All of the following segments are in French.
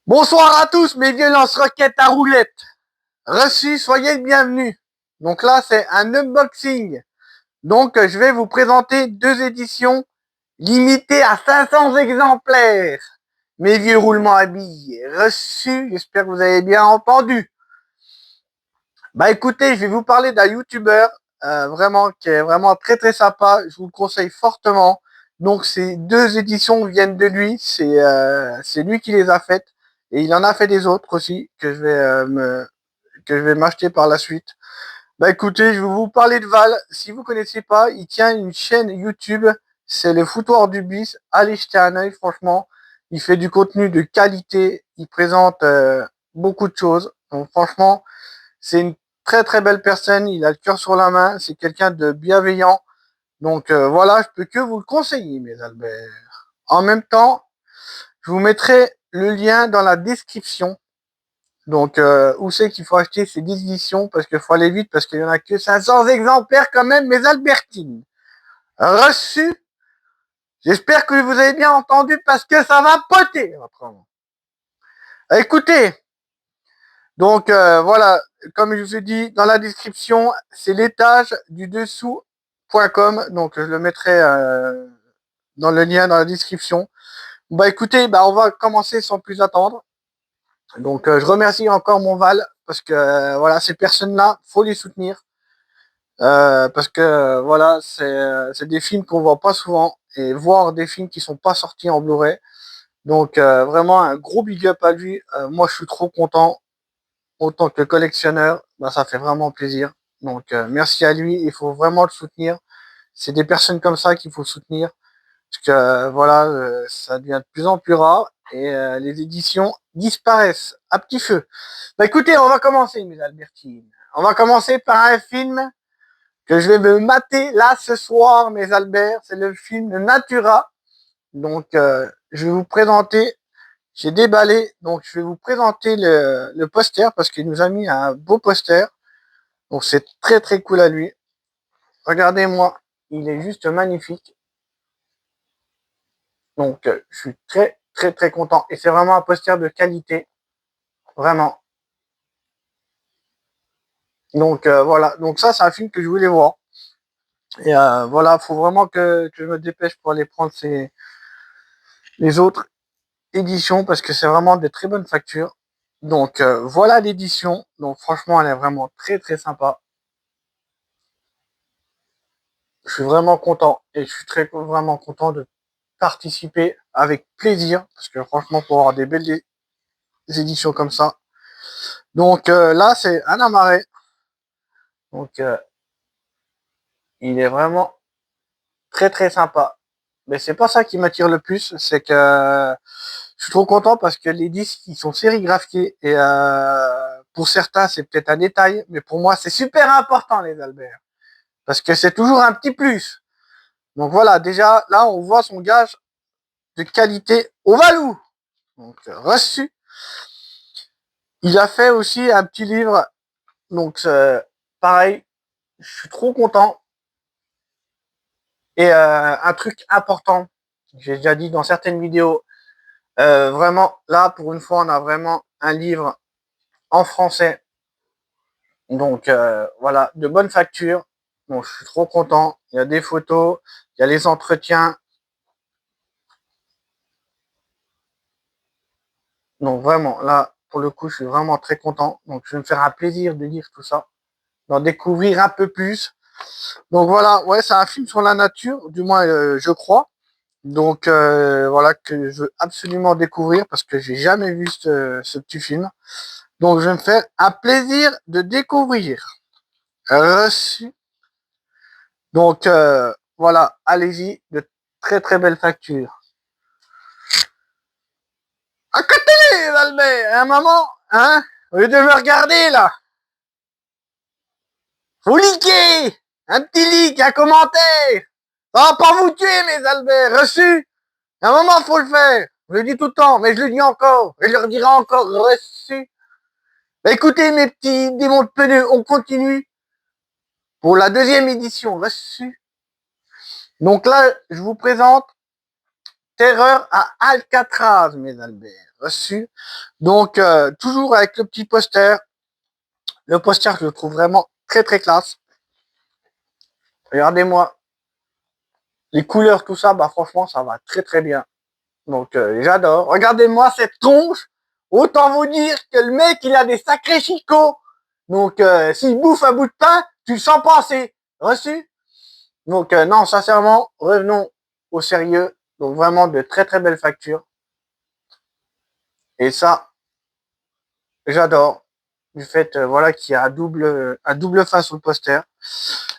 Bonsoir à tous, mes violences roquettes à roulette. Reçu, soyez le bienvenus. Donc là, c'est un unboxing. Donc, je vais vous présenter deux éditions limitées à 500 exemplaires. Mes vieux roulements à billes. Reçu, j'espère que vous avez bien entendu. Bah écoutez, je vais vous parler d'un YouTuber vraiment qui est vraiment très très sympa. Je vous le conseille fortement. Donc ces deux éditions viennent de lui. C'est lui qui les a faites et il en a fait des autres aussi que je vais m'acheter par la suite. Bah écoutez, je vais vous parler de Val. Si vous connaissez pas, il tient une chaîne YouTube. C'est le foutoir du bis. Allez jeter un œil, franchement. Il fait du contenu de qualité. Il présente beaucoup de choses. Donc franchement, c'est une très très belle personne, il a le cœur sur la main, c'est quelqu'un de bienveillant. Donc voilà, je peux que vous le conseiller, mes Albert. En même temps, je vous mettrai le lien dans la description. Donc où c'est qu'il faut acheter ces 10 éditions parce qu'il faut aller vite parce qu'il y en a que 500 exemplaires quand même, mes Albertines. Reçu. J'espère que vous avez bien entendu parce que ça va poter. Écoutez, donc voilà, comme je vous ai dit dans la description, c'est l'étage du dessous.com. Donc je le mettrai dans le lien dans la description. Bah écoutez, bah on va commencer sans plus attendre. Donc je remercie encore mon Val parce que voilà, ces personnes-là, faut les soutenir. Parce que voilà, c'est des films qu'on voit pas souvent et voir des films qui sont pas sortis en Blu-ray. Donc vraiment un gros big up à lui. Moi je suis trop content. Autant que collectionneur, bah, ça fait vraiment plaisir. Donc merci à lui, il faut vraiment le soutenir. C'est des personnes comme ça qu'il faut soutenir. Parce que voilà, ça devient de plus en plus rare et les éditions disparaissent à petit feu. Bah écoutez, on va commencer, mes Albertines. On va commencer par un film que je vais me mater là ce soir, mes Albert. C'est le film Natura. Donc je vais vous présenter. J'ai déballé, donc je vais vous présenter le poster parce qu'il nous a mis un beau poster. Donc c'est très très cool à lui. Regardez-moi, il est juste magnifique. Donc je suis très très très content. Et c'est vraiment un poster de qualité. Vraiment. Donc voilà, donc ça c'est un film que je voulais voir. Et voilà, faut vraiment que je me dépêche pour aller prendre les autres éditions parce que c'est vraiment des très bonnes factures. Donc voilà l'édition. Donc franchement, elle est vraiment très très sympa. Je suis vraiment content et je suis vraiment content de participer avec plaisir parce que franchement, pour avoir des belles éditions comme ça. Donc là, c'est un amarré. Donc il est vraiment très très sympa. Mais c'est pas ça qui m'attire le plus, c'est que je suis trop content parce que les disques ils sont sérigraphiés et pour certains c'est peut-être un détail, mais pour moi c'est super important les Albert parce que c'est toujours un petit plus. Donc voilà, déjà là on voit son gage de qualité au Valou. Donc reçu. Il a fait aussi un petit livre, donc pareil, je suis trop content. Et un truc important, j'ai déjà dit dans certaines vidéos, vraiment là pour une fois on a vraiment un livre en français, donc voilà, de bonne facture. Donc je suis trop content. Il y a des photos, il y a les entretiens. Donc vraiment là pour le coup je suis vraiment très content. Donc je vais me faire un plaisir de lire tout ça, d'en découvrir un peu plus. Donc voilà, ouais, c'est un film sur la nature, du moins je crois. Donc voilà que je veux absolument découvrir parce que j'ai jamais vu ce petit film. Donc je vais me faire un plaisir de découvrir. Reçu. Donc voilà, allez-y, de très très belles factures. À côté, Albert, un moment, hein, au lieu de me regarder là, faut liker, un petit like, un commentaire. Ça va pas vous tuer, mes Albert, reçu. À un moment, faut le faire. Je le dis tout le temps, mais je le dis encore. Et je le redirai encore, reçu. Bah écoutez, mes petits démons de pneus, on continue pour la deuxième édition, reçu. Donc là, je vous présente Terreur à Alcatraz, mes Albert. Reçu. Donc, toujours avec le petit poster. Le poster, je le trouve vraiment très très classe. Regardez-moi. Les couleurs, tout ça, bah franchement, ça va très très bien. Donc, j'adore. Regardez-moi cette tronche. Autant vous dire que le mec, il a des sacrés chicots. Donc, s'il bouffe un bout de pain, tu le sens passer. Reçu. Donc, non, sincèrement, revenons au sérieux. Donc, vraiment de très très belles factures. Et ça, j'adore. Du fait, voilà, qu'il y a un double fin sur le poster.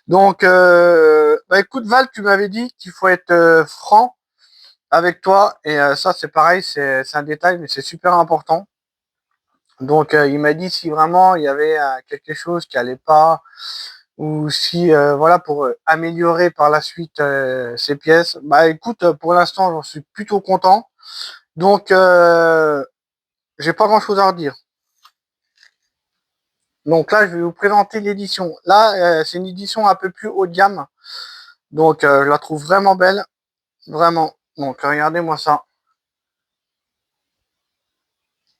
Donc, bah écoute, Val, tu m'avais dit qu'il faut être franc avec toi. Et ça, c'est pareil, c'est un détail, mais c'est super important. Donc, il m'a dit si vraiment il y avait quelque chose qui allait pas, ou si, voilà, pour améliorer par la suite ces pièces. Bah écoute, pour l'instant, j'en suis plutôt content. Donc, j'ai pas grand-chose à redire. Donc là, je vais vous présenter l'édition. Là, c'est une édition un peu plus haut de gamme. Donc, je la trouve vraiment belle. Vraiment. Donc, regardez-moi ça.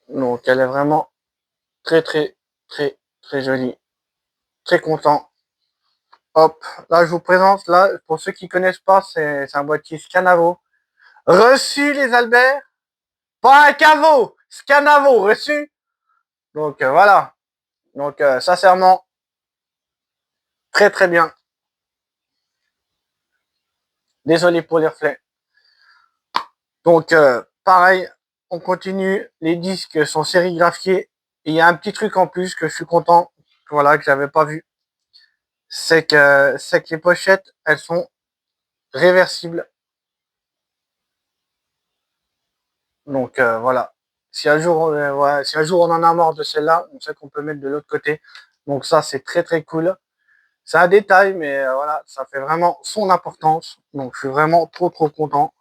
Donc, elle est vraiment très, très, très, très jolie. Très content. Hop. Là, je vous présente. Là, pour ceux qui connaissent pas, c'est un boîtier Scanavo. Reçu, les Albert. Pas un caveau. Scanavo, reçu. Donc, voilà. Donc, sincèrement, très, très bien. Désolé pour les reflets. Donc, pareil, on continue. Les disques sont sérigraphiés. Et il y a un petit truc en plus que je suis content, voilà, que j'avais pas vu. C'est que les pochettes, elles sont réversibles. Donc, voilà. Si un jour, voilà, si un jour on en a marre de celle-là, on sait qu'on peut mettre de l'autre côté. Donc ça, c'est très très cool. C'est un détail, mais voilà, ça fait vraiment son importance. Donc, je suis vraiment trop trop content.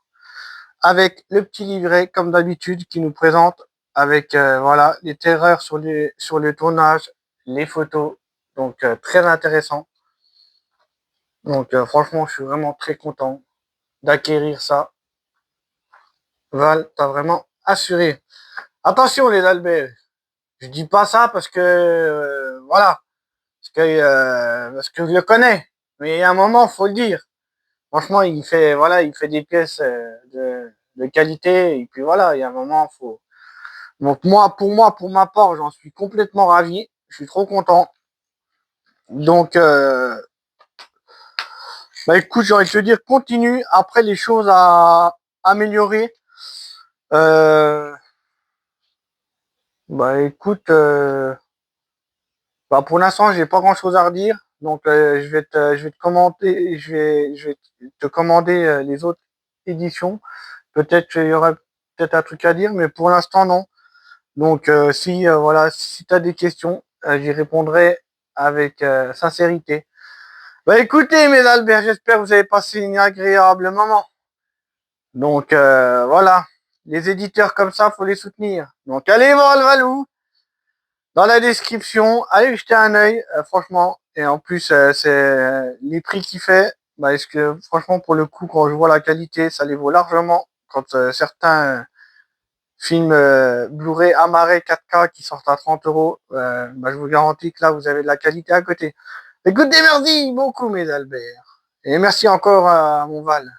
Avec le petit livret, comme d'habitude, qui nous présente avec voilà les terreurs sur le tournage, les photos. Donc très intéressant. Donc franchement, je suis vraiment très content d'acquérir ça. Val, t'as vraiment assuré. Attention les Albert, je dis pas ça parce que voilà, parce que je le connais. Mais il y a un moment, faut le dire. Franchement, il fait des pièces de qualité. Et puis voilà, il y a un moment, faut. Donc moi, pour ma part, j'en suis complètement ravi. Je suis trop content. Donc, bah écoute, j'ai envie de te dire, continue. Après, les choses à améliorer. Euh, bah écoute, bah pour l'instant, j'ai pas grand-chose à redire. Donc, je vais te commenter, je vais te commander les autres éditions. Peut-être qu'il y aura peut-être un truc à dire, mais pour l'instant, non. Donc, si voilà, si tu as des questions, j'y répondrai avec sincérité. Bah écoutez, mes Albert, j'espère que vous avez passé une agréable moment. Donc voilà, les éditeurs comme ça, faut les soutenir. Donc allez voir le Valou dans la description, allez jeter un œil, franchement. Et en plus, c'est les prix qu'il fait. Bah, est-ce que franchement, pour le coup, quand je vois la qualité, ça les vaut largement. Quand certains films Blu-ray amarré 4K qui sortent à 30 euros, bah, je vous garantis que là, vous avez de la qualité à côté. Écoutez, merci beaucoup, mes Albert. Et merci encore à mon Val.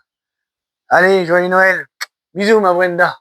Allez, joyeux Noël. Bisous, ma Brenda.